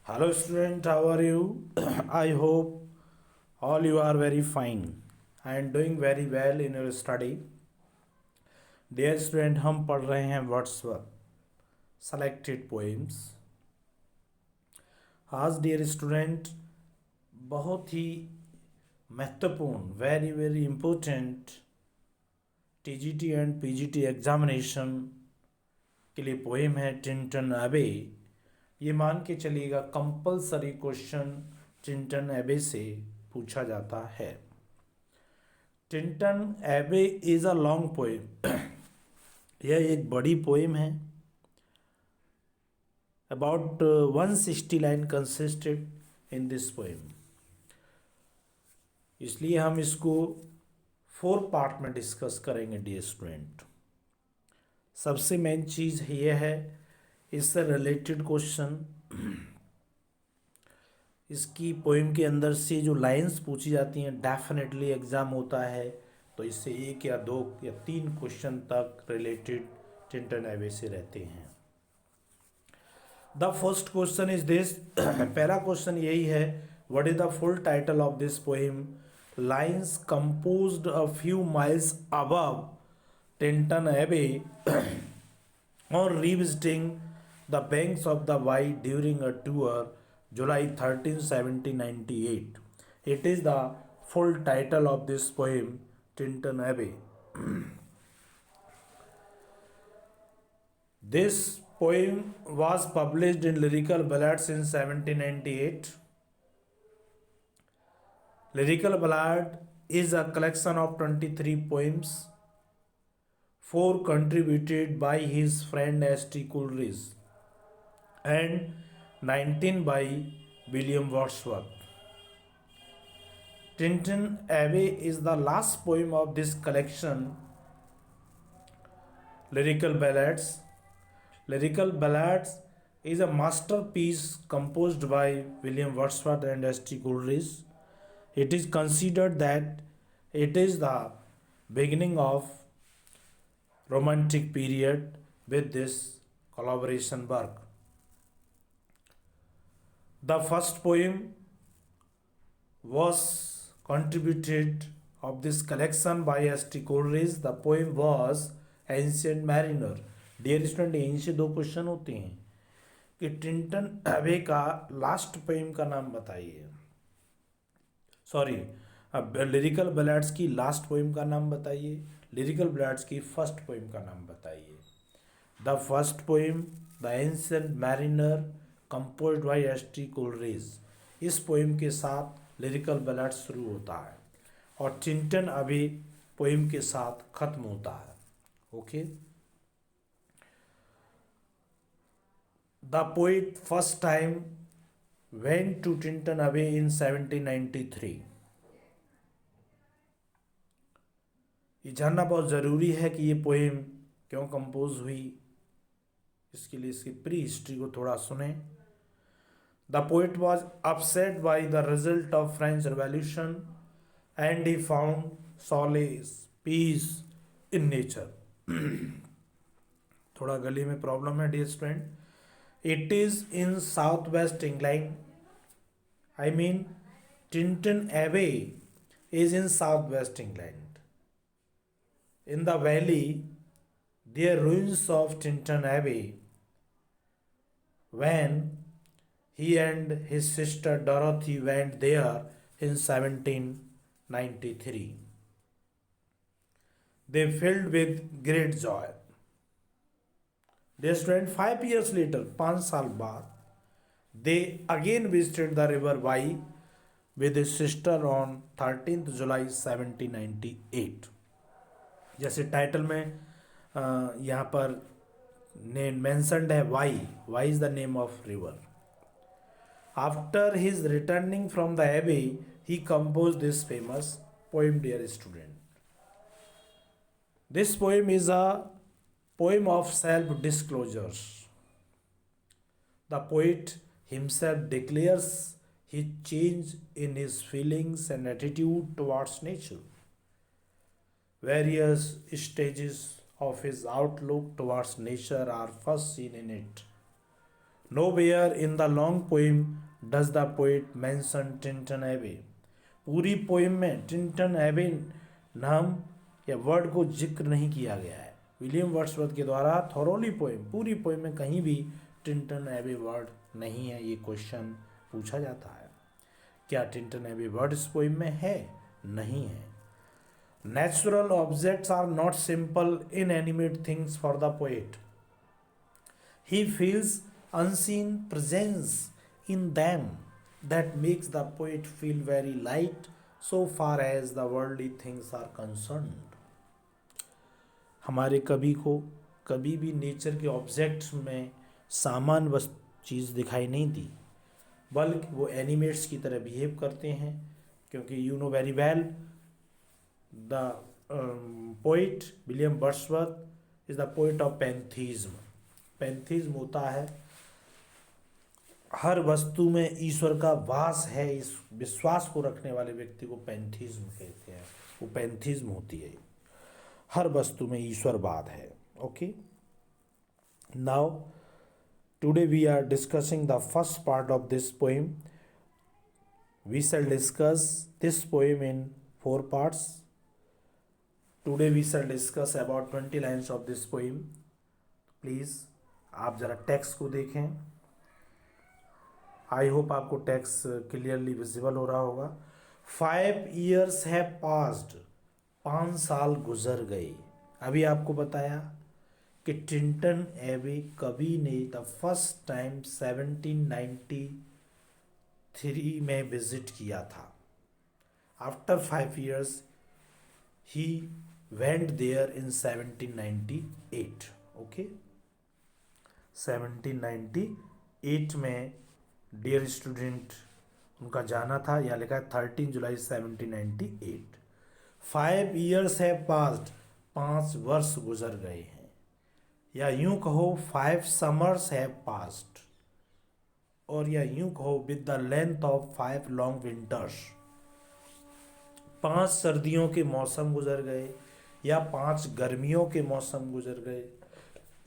Hello student, how are you? I hope all you are very fine and doing very well in your study. Dear student, हम पढ़ रहे हैं Wordsworth selected poems. आज dear student बहुत ही महत्वपूर्ण very very important TGT and PGT examination के लिए poem है टिंटन एबे। ये मान के चलिएगा कंपलसरी क्वेश्चन टिंटन एबे से पूछा जाता है। Tintern Abbey is a long poem. यह एक बड़ी पोएम है। About 160 line consisted in this poem. इसलिए हम इसको 4 पार्ट में डिस्कस करेंगे डियर स्टूडेंट। सबसे मेन चीज़ यह है इससे रिलेटेड क्वेश्चन, इसकी पोएम के अंदर से जो लाइंस पूछी जाती हैं डेफिनेटली एग्जाम होता है, तो इससे 1 या 2 या 3 क्वेश्चन तक रिलेटेड टिंटन एबे से रहते हैं। The first question is this. पहला क्वेश्चन यही है, what is the full title of this poem? Lines composed a few miles above Tintern एबे on revisiting the banks of the Wye during a tour July 13, 1798. It is the full title of this poem, Tinton Abbey. This poem was published in Lyrical Ballads in 1798. Lyrical Ballad is a collection of 23 poems, 4 contributed by his friend S.T. Coleridge and 19 by William Wordsworth. Tinton Abbey is the last poem of this collection, Lyrical Ballads. Lyrical Ballads is a masterpiece composed by William Wordsworth and S.T. Coleridge. It is considered that it is the beginning of romantic period with this collaboration work. The first poem was contributed of this collection by S.T. Coleridge. The poem was Ancient Mariner. Dear student, यहीं से 2 question होते हैं कि Tintern एबे का last poem का नाम बताइए, सॉरी लिरिकल बैलाड्स की लास्ट पोएम का नाम बताइए, लिरिकल बैलाड्स की फर्स्ट पोएम का नाम बताइए। The first poem the ancient mariner composed bye ST. Coleridge. इस पोएम के साथ लिरिकल बैलाड शुरू होता है और टिंटन एबे पोएम के साथ खत्म होता है। Okay. The poet first time went to Tintern Abbey in 1793। ये जानना बहुत ज़रूरी है कि ये पोएम क्यों कंपोज हुई। इसके लिए इसकी प्री हिस्ट्री को थोड़ा सुने। The poet was upset by the result of French revolution and he found solace peace in nature. थोड़ा गले में प्रॉब्लम है dear student. It is in south west England, I mean Tintern Abbey is in south west England. In the valley, there are ruins of Tinton Abbey. When he and his sister Dorothy went there in 1793, they filled with great joy. Dear student, 5 years later, 5 साल बाद, they again visited the river Wye with his sister on 13th July 1798. जैसे title में यहाँ पर name mentioned है Wye, Wye is the name of river. After his returning from the abbey he compose this famous poem dear student. This poem is a poem of self disclosures. The poet himself declares his change in his feelings and attitude towards nature. Various stages of his outlook towards nature are first seen in it. Nowhere in the long poem does the poet mention Tinton Abbey. पूरी poem में Tintern एबे नाम या word को जिक्र नहीं किया गया है। विलियम वर्ड्सवर्थ के द्वारा थॉरोली पोइम, पूरी पोइम में कहीं भी टिंटन एबे वर्ड नहीं है। ये क्वेश्चन पूछा जाता है। क्या टिंटन एबे वर्ड इस पोइम में है? नहीं है। Natural objects are not simple inanimate things for the poet. He feels unseen presence in them that makes the poet feel very light so far as the worldly things are concerned. हमारे कवि को कभी भी nature के objects में सामान्य बस चीज़ दिखाई नहीं दी, बल्कि वो एनिमेट्स की तरह बिहेव करते हैं, क्योंकि you know very well the poet William Wordsworth is the poet of pantheism. Pantheism होता है हर वस्तु में ईश्वर का वास है, इस विश्वास को रखने वाले व्यक्ति को पैंथीज्म कहते हैं। वो पैंथीज्म होती है, हर वस्तु में ईश्वरवाद है। Okay, now today we are discussing the first part of this poem. We shall discuss this poem in 4 parts. Today we shall discuss about 20 lines of this poem. Please आप ज़रा टेक्स्ट को देखें। आई होप आपको text clearly visible हो रहा होगा। 5 years have passed, 5 साल गुजर गए। अभी आपको बताया कि टिंटन एबे कवि ने द फर्स्ट टाइम 1793 में विजिट किया था। After 5 years he went there in 1798। Okay, 1798 में डियर स्टूडेंट उनका जाना था। यहाँ लिखा है 13 जुलाई 1798। 5 years हैव पास्ड, 5 वर्ष गुजर गए हैं। या यूं कहो 5 summers हैव पास्ड, और या यूं कहो with the length of 5 long winters. 5 सर्दियों के मौसम गुजर गए, या 5 गर्मियों के मौसम गुजर गए,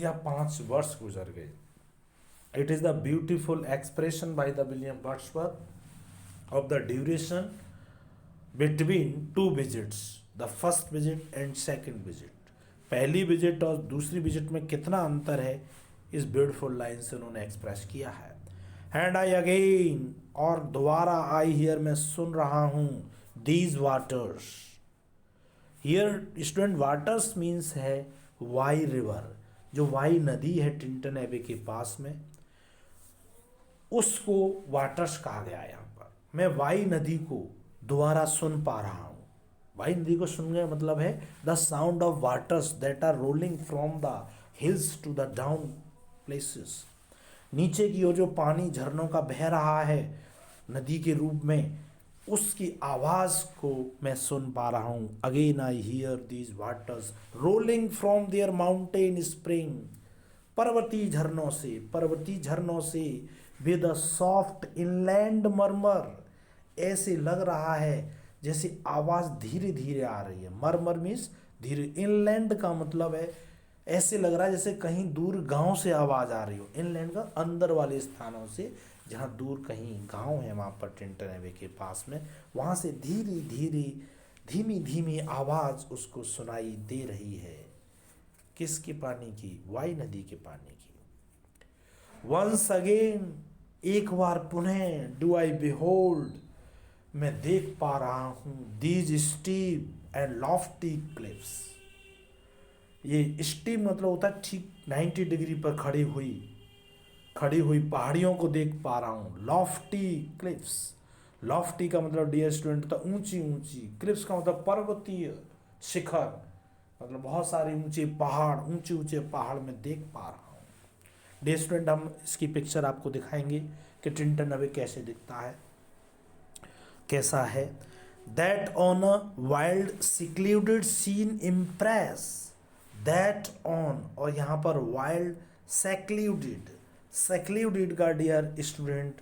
या 5 वर्ष गुजर गए। It is the beautiful expression by the William Wordsworth of the duration between 2 visits, the first visit and second visit. पहली विजिट और दूसरी विजिट में कितना अंतर है, इस ब्यूटीफुल लाइन से उन्होंने एक्सप्रेस किया है। एंड आई अगेन, और दोबारा आई हियर, मैं सुन रहा हूँ, these waters. Here student waters means है वाई रिवर, जो वाई नदी है टिंटन एबे के पास में, उसको वाटर्स कहा गया। यहाँ पर मैं वाई नदी को दोबारा सुन पा रहा हूँ। वाई नदी को सुनने का मतलब है the sound of waters that are rolling from the hills to the down places. नीचे की ओर जो पानी झरनों का बह रहा है नदी के रूप में, उसकी आवाज़ को मैं सुन पा रहा हूँ। Again I hear these waters rolling from their mountain spring, पर्वतीय झरनों से with a soft inland murmur. ऐसे लग रहा है जैसे आवाज़ धीरे धीरे आ रही है। मरमर मीन्स धीरे, इनलैंड का मतलब है ऐसे लग रहा है जैसे कहीं दूर गांव से आवाज़ आ रही हो। इनलैंड का अंदर वाले स्थानों से, जहाँ दूर कहीं गांव है वहाँ पर टिंटन एबे के पास में, वहाँ से धीरे धीरे धीमी धीमी आवाज़ उसको सुनाई दे रही है। किसके पानी की? वाई नदी के पानी की। वंस अगेन, एक बार पुनः, डू आई बिहोल्ड, मैं देख पा रहा हूँ, these steep and Lofty cliffs. ये स्टीप मतलब होता है ठीक 90 डिग्री पर खड़ी हुई पहाड़ियों को देख पा रहा हूँ। लॉफ्टी क्लिफ्स, लॉफ्टी का मतलब डियर स्टूडेंट होता है ऊंची ऊंची, क्लिफ्स का मतलब पर्वतीय शिखर, मतलब बहुत सारे ऊंचे ऊंचे पहाड़ में देख पा रहा हूँ। डियर स्टूडेंट, हम इसकी पिक्चर आपको दिखाएंगे कि टिंटन एबे कैसे दिखता है, कैसा है। That on a wild secluded scene impress, that on, और यहाँ पर वाइल्ड सेक्लूडेड का डियर स्टूडेंट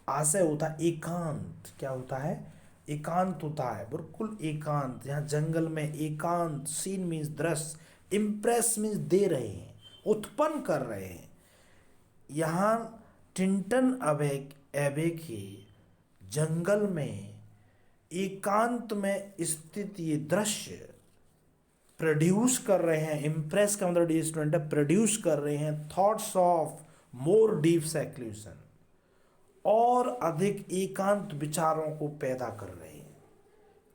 आशय होता है एकांत। क्या होता है? एकांत होता है, बिल्कुल एकांत। यहाँ जंगल में एकांत, सीन मीन्स दृश्य, इम्प्रेस मीन्स दे रहे हैं, उत्पन्न कर रहे हैं। यहाँ टिंटन एबे के जंगल में एकांत में स्थित ये दृश्य प्रोड्यूस कर रहे हैं, इम्प्रेस का मतलब स्टूडेंट है, प्रोड्यूस कर रहे हैं thoughts of more deep seclusion, और अधिक एकांत विचारों को पैदा कर रहे हैं,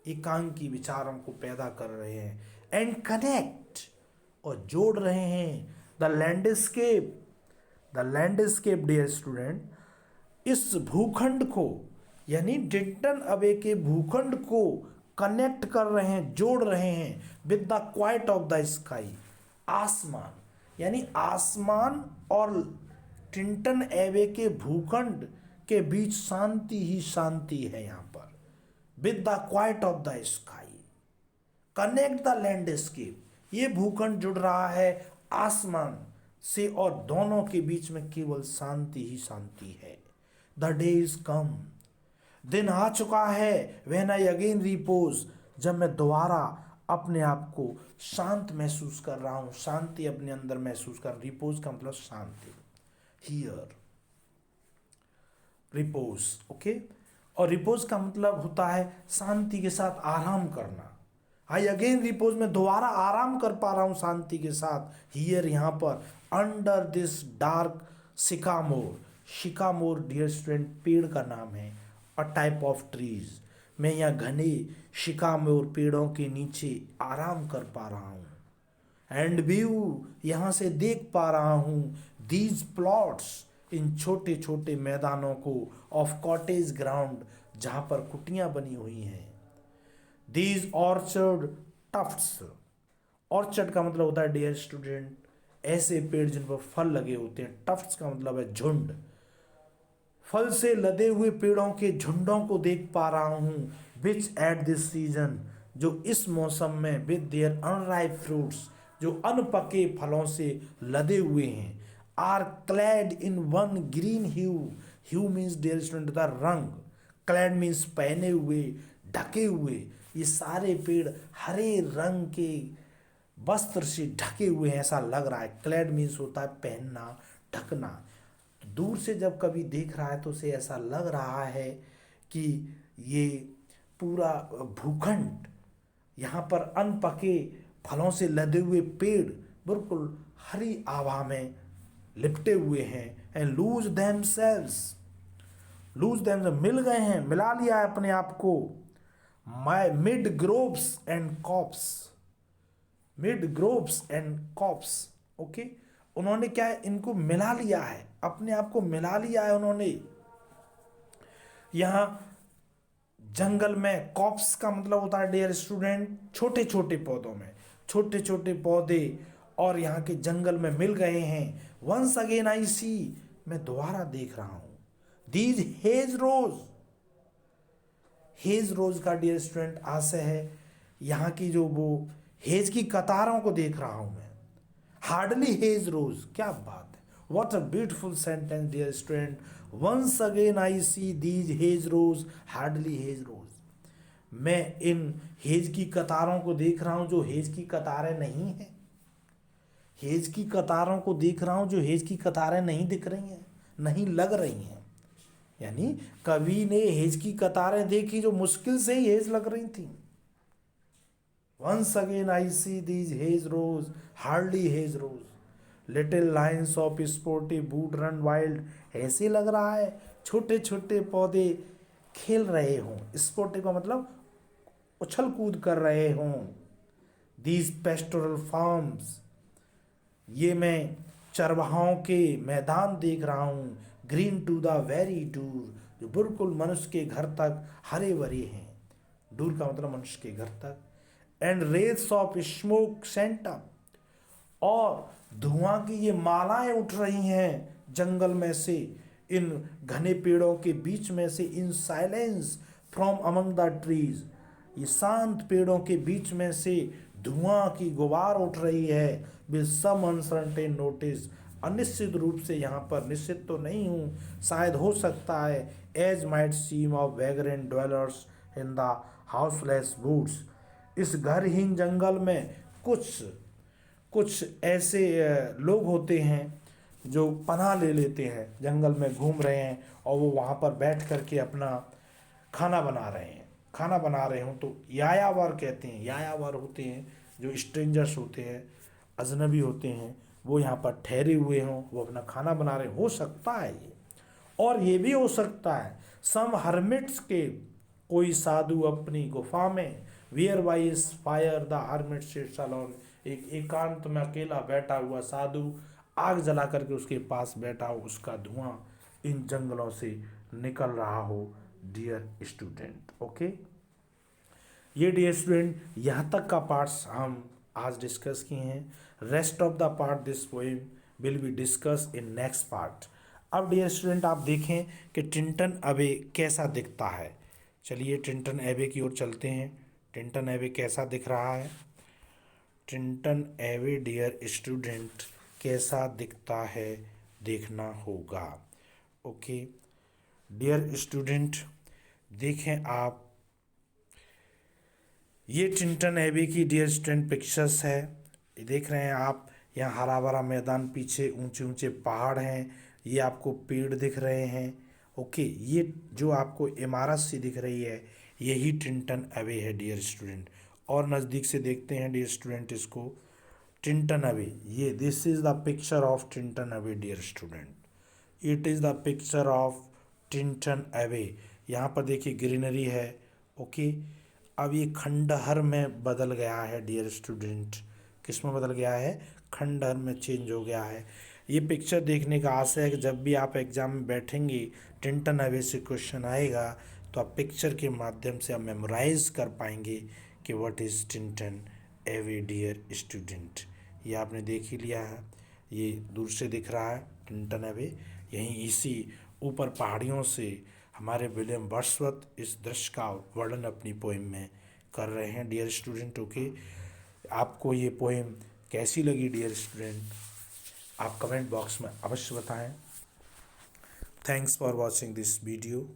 एकांकी विचारों को पैदा कर रहे हैं। एंड कनेक्ट, और जोड़ रहे हैं द लैंडस्केप डियर स्टूडेंट, इस भूखंड को, यानी टिंटन अबे के भूखंड को कनेक्ट कर रहे हैं, जोड़ रहे हैं with the quite of the sky, आसमान, यानी आसमान और टिंटन एबे के भूखंड के बीच शांति ही शांति है। यहाँ पर with the quite of the sky connect the landscape, ये भूखंड जुड़ रहा है आसमान से और दोनों के बीच में केवल शांति ही शांति है। द डे इज कम, दिन आ चुका है, व्हेन आई अगेन रिपोज, जब मैं दोबारा अपने आप को शांत महसूस कर रहा हूं, शांति अपने अंदर महसूस कर, रिपोज का मतलब शांति, हियर रिपोज, ओके। और रिपोज का मतलब होता है शांति के साथ आराम करना। आई अगेन रिपोज, में दोबारा आराम कर पा रहा हूं शांति के साथ, हियर यहाँ पर, under this dark sycamore, sycamore dear student पेड़ का नाम है, अ टाइप ऑफ ट्रीज, मैं यहाँ घने शिकामोर पेड़ों के नीचे आराम कर पा रहा हूँ। एंड व्यू, यहाँ से देख पा रहा हूँ, दीज प्लॉट्स, इन छोटे छोटे मैदानों को, ऑफ कॉटेज ग्राउंड, जहाँ पर कुटियाँ बनी हुई हैं, दीज ऑर्चर्ड टफ्ट्स, ऑर्चर्ड का मतलब होता है डियर स्टूडेंट ऐसे पेड़ जिन पर फल लगे होते हैं, टफ्ट्स का मतलब है झुंड, फल से लदे हुए पेड़ों के झुंडों को देख पा रहा हूँ, विच एट दिस सीजन, जो इस मौसम में, विद देयर अनराइप फ्रूट्स, जो अनपके फलों से लदे हुए हैं, are clad in one green hue, hue means dear student the रंग, क्लैड मीन्स पहने हुए, ढके हुए, ये सारे पेड़ हरे रंग के वस्त्र से ढके हुए हैं, ऐसा लग रहा है। क्लैड मीन्स होता है पहनना, ढकना। दूर से जब कभी देख रहा है तो उसे ऐसा लग रहा है कि ये पूरा भूखंड, यहाँ पर अनपके फलों से लदे हुए पेड़ बिल्कुल हरी आभा में लिपटे हुए हैं। एंड लूज देमसेल्व्स, मिल गए हैं, मिला लिया है अपने आप को, my mid groves and copse, okay. उन्होंने क्या है, इनको मिला लिया है, अपने आप को मिला लिया है उन्होंने। यहां जंगल में कॉप्स का मतलब होता है डियर स्टूडेंट छोटे छोटे पौधों में, छोटे छोटे पौधे, और यहाँ के जंगल में मिल गए हैं। वंस अगेन आई सी, मैं दोबारा देख रहा हूं, दीज हेज रोज का डियर स्टूडेंट आशय है यहाँ की जो वो हेज की कतारों को देख रहा हूं मैं, हार्डली हेज रोज, क्या बात है, what a beautiful sentence dear student, once again I see these hedgerows, hardly hedgerows, मैं इन हेज की कतारों को देख रहा हूं जो हेज की कतारें नहीं है, हेज की कतारों को देख रहा हूं जो हेज की कतारें नहीं दिख रही हैं, नहीं लग रही हैं। यानी कवि ने हेज की कतारें देखी जो मुश्किल से ही हेज लग रही थी। Once again I see these hedgerows, hardly hedgerows, little lines of sportive wood run wild, ऐसे लग रहा है छोटे छोटे पौधे खेल रहे हों, स्पोर्टिव का मतलब उछल कूद कर रहे हों। दीज पेस्टोरल फार्म्स, ये मैं चरवाहों के मैदान देख रहा हूँ, green to the very door, जो बिल्कुल मनुष्य के घर तक हरे भरे हैं, डूर का मतलब मनुष्य के घर तक। And wreaths of smoke sent up, और धुआं की ये मालाएं उठ रही हैं जंगल में से, इन घने पेड़ों के बीच में से, in silence from among the trees, ये शांत पेड़ों के बीच में से धुआं की गुबार उठ रही है। विद सम अनसर्टेन नोटिस, अनिश्चित रूप से, यहाँ पर निश्चित तो नहीं हूँ, शायद हो सकता है, as might seem of vagrant dwellers in the houseless woods, इस घरहीन जंगल में कुछ ऐसे लोग होते हैं जो पनाह ले लेते हैं, जंगल में घूम रहे हैं और वो वहाँ पर बैठ करके अपना खाना बना रहे हैं, खाना बना रहे हों तो यायावर कहते हैं। यायावर होते हैं जो स्ट्रेंजर्स होते हैं, अजनबी होते हैं, वो यहाँ पर ठहरे हुए हों, वो अपना खाना बना रहे हो सकता है ये। और ये भी हो सकता है सम हर्मिट्स के, कोई साधु अपनी गुफा में, where by fire the hermit sits alone, एक एकांत में अकेला बैठा हुआ साधु आग जला करके उसके पास बैठा हो, उसका धुआं इन जंगलों से निकल रहा हो। डियर स्टूडेंट, ओके, ये डियर स्टूडेंट यहाँ तक का पार्ट्स हम आज डिस्कस किए हैं। Rest of the part this poem will be discuss in next part. अब डियर स्टूडेंट आप देखें कि टिंटन एबे कैसा दिखता है। चलिए टिंटन एबे की ओर चलते हैं। टिंटन एबे कैसा दिख रहा है? टिंटन एबे डियर स्टूडेंट कैसा दिखता है देखना होगा। ओके डियर स्टूडेंट, देखें आप, ये टिंटन एबे की डियर स्टूडेंट पिक्चर्स है। ये देख रहे हैं आप, यहाँ हरा भरा मैदान, पीछे ऊंचे ऊंचे पहाड़ हैं, ये आपको पेड़ दिख रहे हैं। ओके, ये जो आपको इमारत सी दिख रही है यही टिंटन एबे है डियर स्टूडेंट। और नज़दीक से देखते हैं डियर स्टूडेंट इसको, टिंटन एबे, ये this is the picture of Tintern Abbey dear student. It is the picture of Tintern Abbey. यहाँ पर देखिए ग्रीनरी है। ओके, अब ये खंडहर में बदल गया है डियर स्टूडेंट। किस में बदल गया है? खंडहर में चेंज हो गया है। ये पिक्चर देखने का आशय है कि जब भी आप एग्जाम में बैठेंगे, टिंटन एबे से क्वेश्चन आएगा तो आप पिक्चर के माध्यम से आप मेमोराइज कर पाएंगे कि what is Tintern Abbey dear student. ये आपने देख ही लिया है, ये दूर से दिख रहा है टिंटन एबे। यहीं इसी ऊपर पहाड़ियों से हमारे विलियम वर्ड्सवर्थ इस दृश्य का वर्णन अपनी पोएम में कर रहे हैं डियर स्टूडेंट। ओके, आपको ये पोएम कैसी लगी डियर स्टूडेंट, आप कमेंट बॉक्स में अवश्य बताएं। Thanks for watching this video.